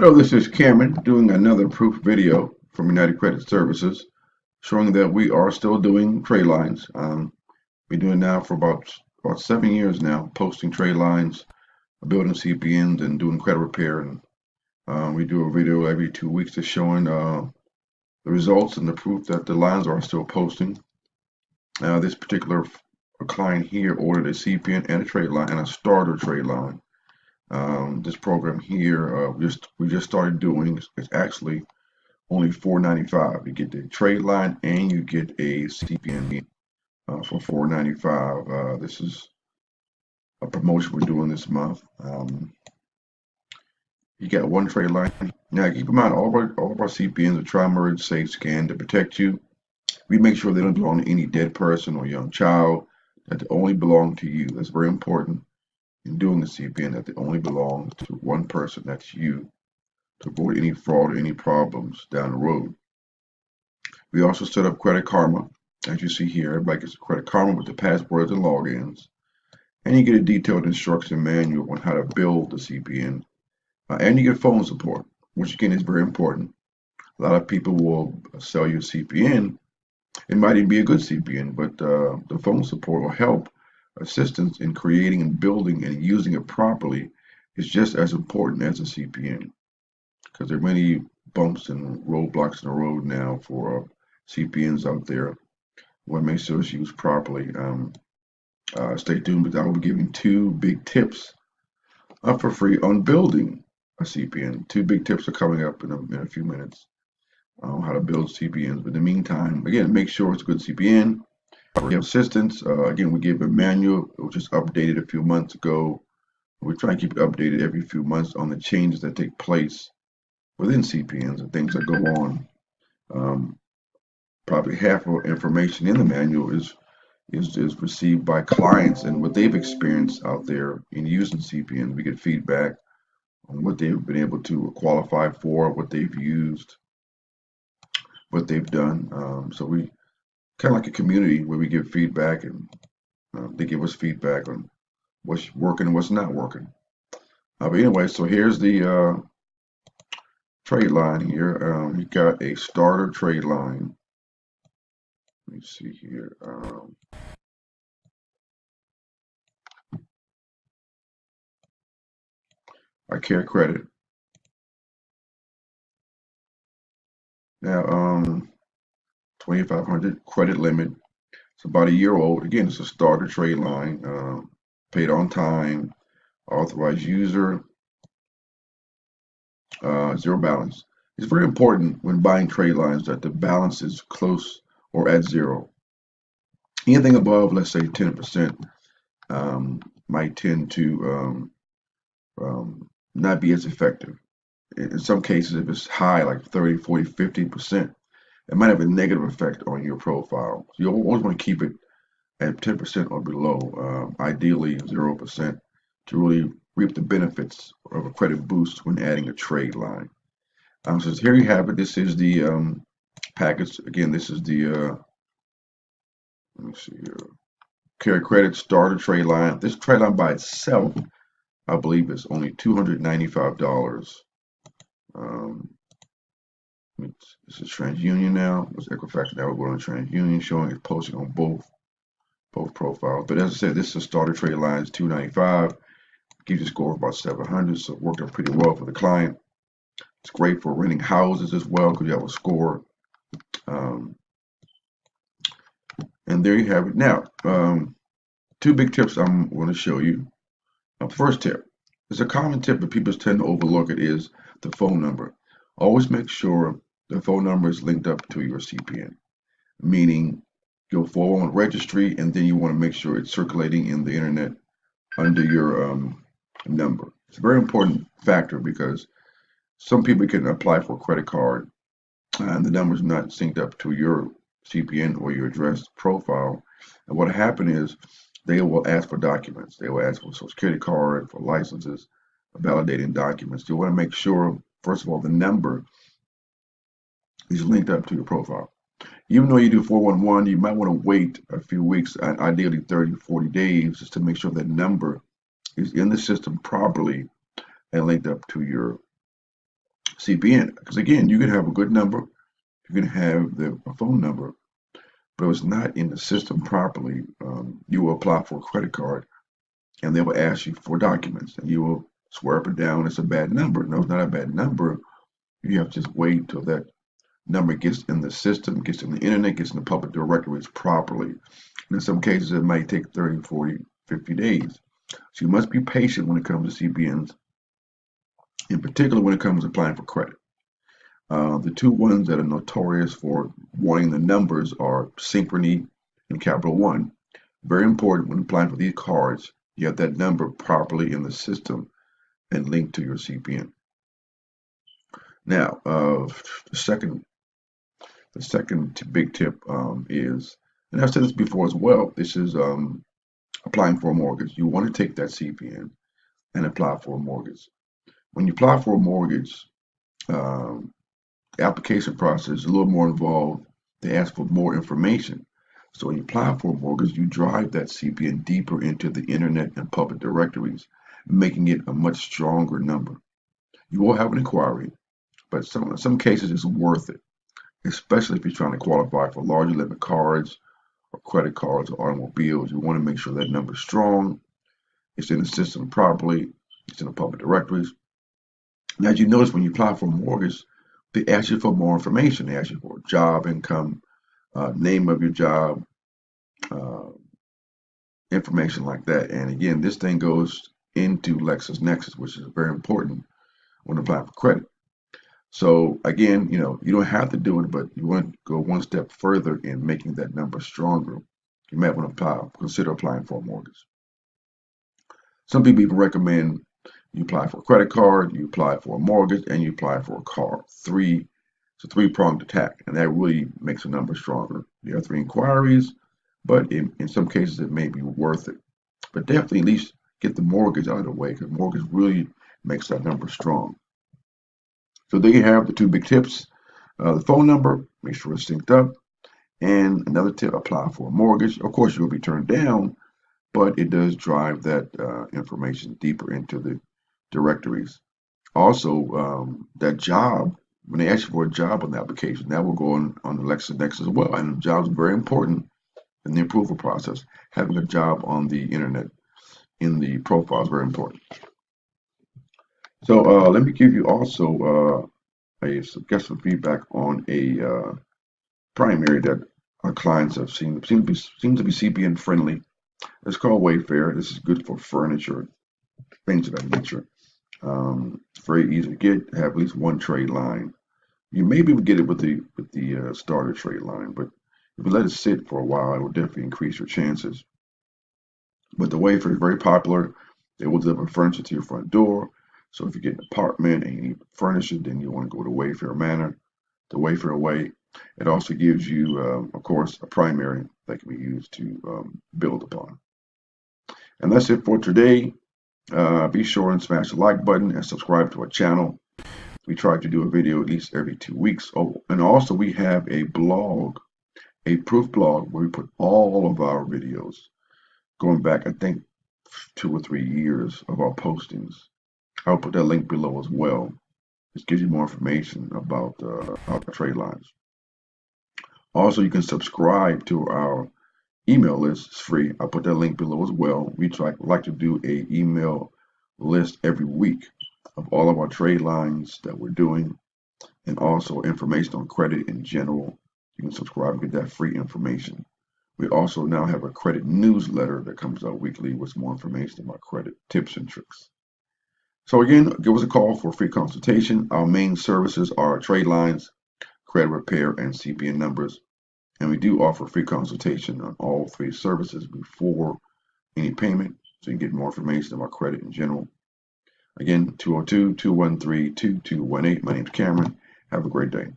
Hello, this is Cameron doing another proof video from United Credit Services showing that we are still doing trade lines. We've been doing it now for about 7 years now, posting trade lines, building CPNs, and doing credit repair. And we do a video every 2 weeks to showing the results and the proof that the lines are still posting. This particular client here ordered a CPN and a trade line and a starter trade line. This program here, we just started doing. It's actually only $4.95. You get the trade line and you get a CPN for $4.95. This is a promotion we're doing this month. You got one trade line. Now keep in mind, all of our CPNs are tri-merge safe scan to protect you. We make sure they don't belong to any dead person or young child, that they only belong to you. That's very important in doing the CPN, that they only belong to one person, that's you, to avoid any fraud or any problems down the road. We also set up Credit Karma. As you see here, everybody gets a Credit Karma with the passwords and logins. And you get a detailed instruction manual on how to build the CPN. And you get phone support, which again is very important. A lot of people will sell you a CPN. It might even be a good CPN, but the phone support will help assistance in creating and building and using it properly is just as important as a CPN, because there are many bumps and roadblocks in the road now for CPNs out there. We want to make sure it's used properly. Stay tuned, because I will be giving two big tips for free on building a CPN. Two big tips are coming up in a few minutes on how to build CPNs. But in the meantime, again, make sure it's a good CPN. We have assistance. Again, we gave a manual, which was updated a few months ago. We try and keep it updated every few months on the changes that take place within CPNs and things that go on. Probably half of the information in the manual is received by clients and what they've experienced out there in using CPNs. We get feedback on what they've been able to qualify for, what they've used, what they've done. So we kind of like a community where we give feedback, and they give us feedback on what's working and what's not working. But anyway, so here's the trade line here. We got a starter trade line. Let me see here. Our Carecredit. Now, 2,500 credit limit. It's about a year old. Again, it's a starter trade line. Paid on time. Authorized user. Zero balance. It's very important when buying trade lines that the balance is close or at zero. Anything above, let's say 10%, might tend to not be as effective. In some cases, if it's high, like 30, 40, 50%, it might have a negative effect on your profile. So you always want to keep it at 10% or below, ideally 0%, to really reap the benefits of a credit boost when adding a trade line. So here you have it. This is the package. Again, this is the let me see here. Carecredit starter trade line. This trade line by itself, I believe, is only $295. This is TransUnion now. It's Equifax. Now we're going to TransUnion, showing it's posting on both profiles. But as I said, this is a starter trade line. It's $295. Gives you a score of about 700, so it worked out pretty well for the client. It's great for renting houses as well, because you have a score. And there you have it. Now, two big tips I'm going to show you. First tip, it's a common tip, but people tend to overlook it, is the phone number. Always make sure the phone number is linked up to your CPN, meaning your 401 registry, and then you want to make sure it's circulating in the internet under your number. It's a very important factor, because some people can apply for a credit card and the number's not synced up to your CPN or your address profile. And what happened is they will ask for documents. They will ask for a social security card, for licenses, validating documents. You want to make sure, first of all, the number is linked up to your profile. Even though you do 411, you might want to wait a few weeks, ideally 30, 40 days, just to make sure that number is in the system properly and linked up to your CPN. Because again, you can have a good number, you can have a phone number, but if it's not in the system properly, you will apply for a credit card and they will ask you for documents and you will swear up and down it's a bad number. No, it's not a bad number. You have to just wait till that number gets in the system, gets in the internet, gets in the public directories properly. And in some cases, it might take 30, 40, 50 days. So you must be patient when it comes to CPNs, in particular when it comes to applying for credit. The two ones that are notorious for wanting the numbers are Synchrony and Capital One. Very important when applying for these cards, you have that number properly in the system and linked to your CPN. Now, the second big tip is, and I've said this before as well, this is applying for a mortgage. You want to take that CPN and apply for a mortgage. When you apply for a mortgage, the application process is a little more involved. They ask for more information. So when you apply for a mortgage, you drive that CPN deeper into the internet and public directories, making it a much stronger number. You will have an inquiry, but in some cases it's worth it, especially if you're trying to qualify for larger limit cards or credit cards or automobiles. You want to make sure that number is strong, it's in the system properly, it's in the public directories. And as you notice, when you apply for a mortgage, they ask you for more information. They ask you for job, income, name of your job, uh, information like that. And again, this thing goes into LexisNexis, which is very important when applying for credit. So again, you don't have to do it, but you want to go one step further in making that number stronger. You might want to consider applying for a mortgage. Some people even recommend you apply for a credit card, you apply for a mortgage, and you apply for a car. It's a three-pronged attack, and that really makes the number stronger. You have three inquiries, but in some cases it may be worth it. But definitely at least get the mortgage out of the way, because mortgage really makes that number strong. So there you have the two big tips. The phone number, make sure it's synced up. And another tip, apply for a mortgage. Of course, you'll be turned down, but it does drive that information deeper into the directories. Also, that job, when they ask you for a job on the application, that will go on the LexisNexis as well. And jobs are very important in the approval process. Having a job on the internet in the profile is very important. So let me give you also get some feedback on a primary that our clients have seen. Seems to be CPN friendly. It's called Wayfair. This is good for furniture, things of that nature. It's very easy to get. Have at least one trade line. You may be able to get it with the starter trade line, but if you let it sit for a while, it will definitely increase your chances. But the Wayfair is very popular. They will deliver furniture to your front door. So if you get an apartment and you need to furnish it, then you want to go to Wayfair Manor, the Wayfair Way. It also gives you, of course, a primary that can be used to build upon. And that's it for today. Be sure and smash the like button and subscribe to our channel. We try to do a video at least every 2 weeks. Oh, and also we have a blog, a proof blog, where we put all of our videos going back, I think, 2 or 3 years of our postings. I'll put that link below as well. This gives you more information about our trade lines. Also, you can subscribe to our email list. It's free. I'll put that link below as well. We like to do a email list every week of all of our trade lines that we're doing, and also information on credit in general. You can subscribe and get that free information. We also now have a credit newsletter that comes out weekly with more information about credit tips and tricks. So again, give us a call for a free consultation. Our main services are trade lines, credit repair, and CPN numbers. And we do offer free consultation on all three services before any payment, so you can get more information about credit in general. Again, 202-213-2218. My name's Cameron. Have a great day.